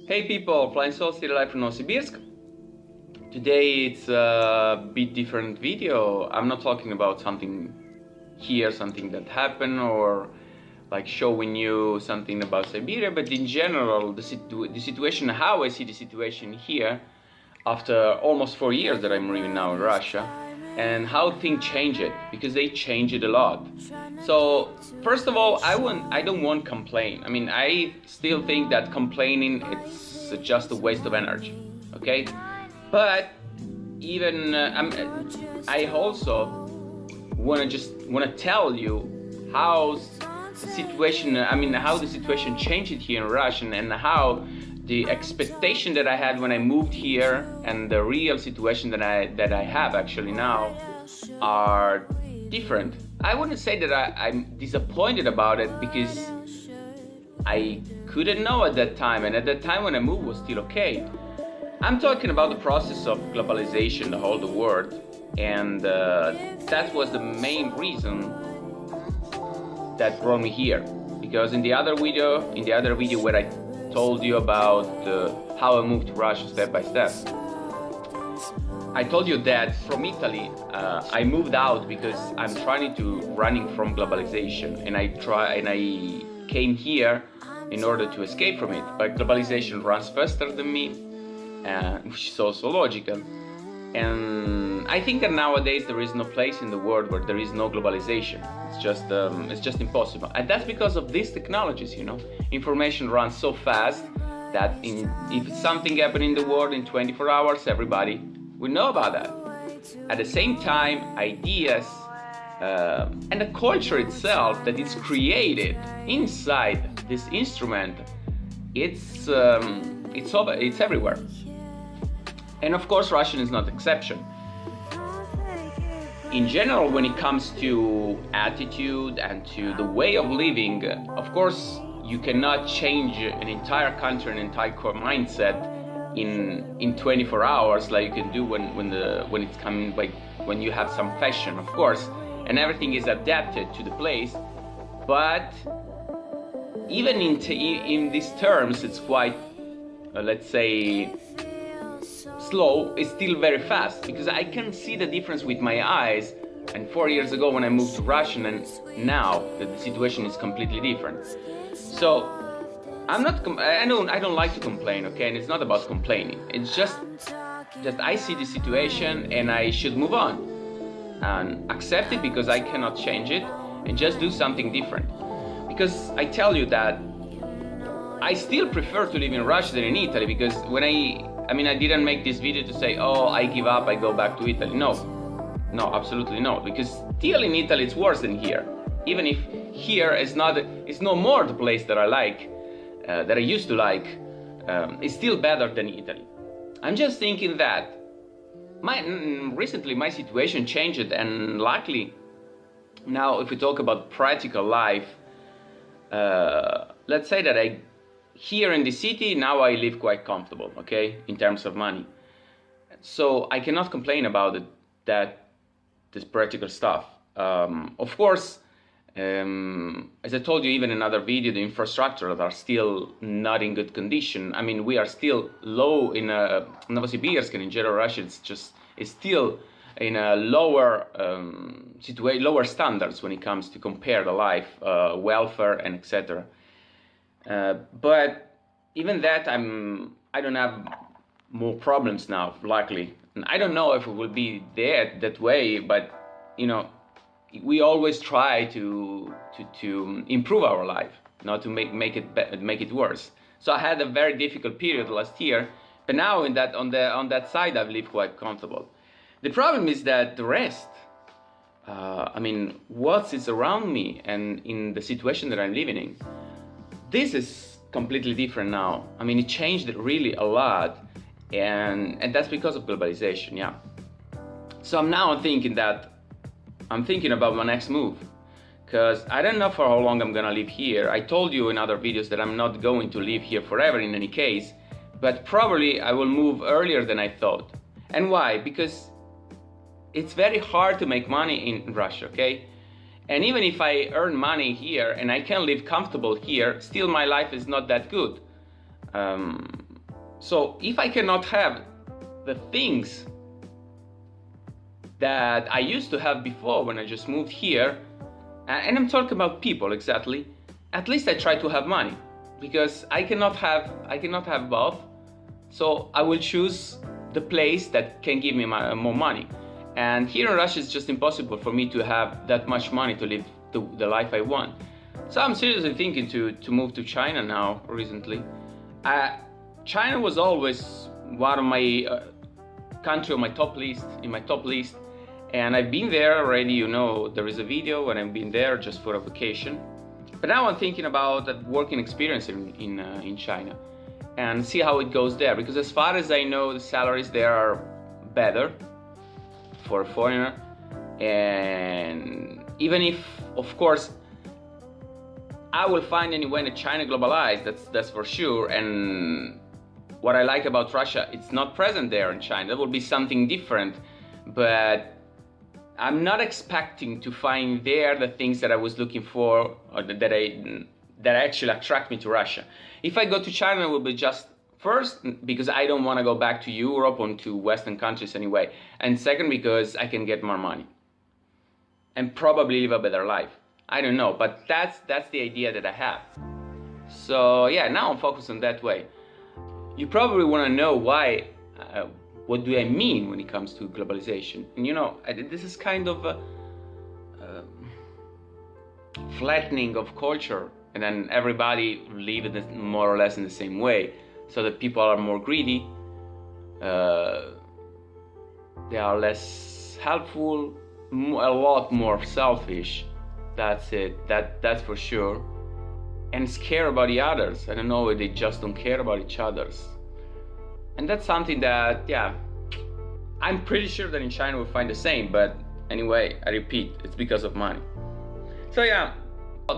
Hey people, FlyingSoul still alive from Novosibirsk. Today it's a bit different video. I'm not talking about something here, something that happened, or like showing you something about Siberia, but in general the situation, how I see the situation here after almost 4 years that I'm living now in Russia, and how things changed, because they changed a lot. So first of all, I don't want to complain. I mean, I still think that complaining, it's just a waste of energy, okay? But even I also want to tell you how the situation, how the situation changed here in Russia, and how the expectation that I had when I moved here and the real situation that I have actually now are different. I wouldn't say that I'm disappointed about it, because I couldn't know at that time, and at that time when I moved was still okay. I'm talking about the process of globalization, the whole world, and that was the main reason that brought me here. Because in the other video where I told you about how I moved to Russia step by step, I told you that from Italy I moved out because I'm trying to running from globalization, and I came here in order to escape from it. But globalization runs faster than me, which is also logical. And I think that nowadays there is no place in the world where there is no globalization. It's just impossible. And that's because of these technologies, you know. Information runs so fast that if something happens in the world in 24 hours, everybody will know about that. At the same time, ideas and the culture itself that is created inside this instrument, it's everywhere. And of course, Russian is not exception. In general, when it comes to attitude and to the way of living, of course, you cannot change an entire country, an entire mindset in 24 hours, like you can do when it's coming, like when you have some fashion, of course, and everything is adapted to the place. But even in these terms, it's quite, let's say, slow. It's still very fast, because I can see the difference with my eyes. And 4 years ago when I moved to Russia, and now the situation is completely different. So I don't like to complain, okay? And it's not about complaining. It's just that I see the situation and I should move on and accept it, because I cannot change it, and just do something different. Because I tell you that I still prefer to live in Russia than in Italy, because when I didn't make this video to say, oh, I give up, I go back to Italy. No, absolutely no, because still in Italy it's worse than here. Even if here is no more the place that I like, that I used to like, it's still better than Italy. I'm just thinking that recently my situation changed, and luckily now, if we talk about practical life, let's say that here in the city now I live quite comfortable, okay, in terms of money. So I cannot complain about this practical stuff. Of course, as I told you even in another video, the infrastructure are still not in good condition. I mean, we are still low in Novosibirsk, and in general Russia it's still in a lower lower standards when it comes to compare the life, welfare, and etc. But even that, I don't have more problems now, luckily. And I don't know if it will be that way, but you know, we always try to improve our life, not to make it worse. So I had a very difficult period last year, but now on that side I've lived quite comfortable. The problem is that the rest, what is around me and in the situation that I'm living in, this is completely different now. I mean, it changed really a lot, and that's because of globalization, yeah. So I'm thinking about my next move, because I don't know for how long I'm gonna live here. I told you in other videos that I'm not going to live here forever in any case, but probably I will move earlier than I thought. And why? Because it's very hard to make money in Russia, okay? And even if I earn money here and I can live comfortable here, still my life is not that good. So if I cannot have the things that I used to have before when I just moved here, and I'm talking about people exactly, at least I try to have money, because I cannot have both. So I will choose the place that can give me more money. And here in Russia, it's just impossible for me to have that much money to live the life I want. So I'm seriously thinking to move to China now, recently. China was always one of my country on my top list, and I've been there already. You know, there is a video when I've been there just for a vacation. But now I'm thinking about a working experience in China and see how it goes there, because as far as I know, the salaries there are better for a foreigner. And even if, of course, I will find anyway that China globalized, that's for sure. And what I like about Russia, it's not present there in China. That will be something different, but I'm not expecting to find there the things that I was looking for, or that actually attract me to Russia. If I go to China, it will be just first because I don't want to go back to Europe or to Western countries anyway, and second because I can get more money and probably live a better life. I don't know, but that's the idea that I have. So yeah, now I'm focused on that way. You probably want to know why. What do I mean when it comes to globalization? And you know, this is kind of a flattening of culture, and then everybody live more or less in the same way, so that people are more greedy, they are less helpful, a lot more selfish. That's it, that's for sure. And care about the others. I don't know, they just don't care about each other's. And that's something that, yeah, I'm pretty sure that in China we'll find the same, but anyway, I repeat, it's because of money. So yeah,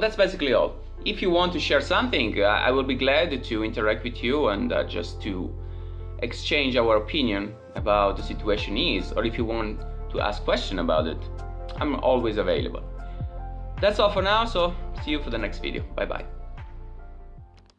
that's basically all. If you want to share something, I will be glad to interact with you and just to exchange our opinion about the situation is, or if you want to ask questions about it, I'm always available. That's all for now, so see you for the next video. Bye bye.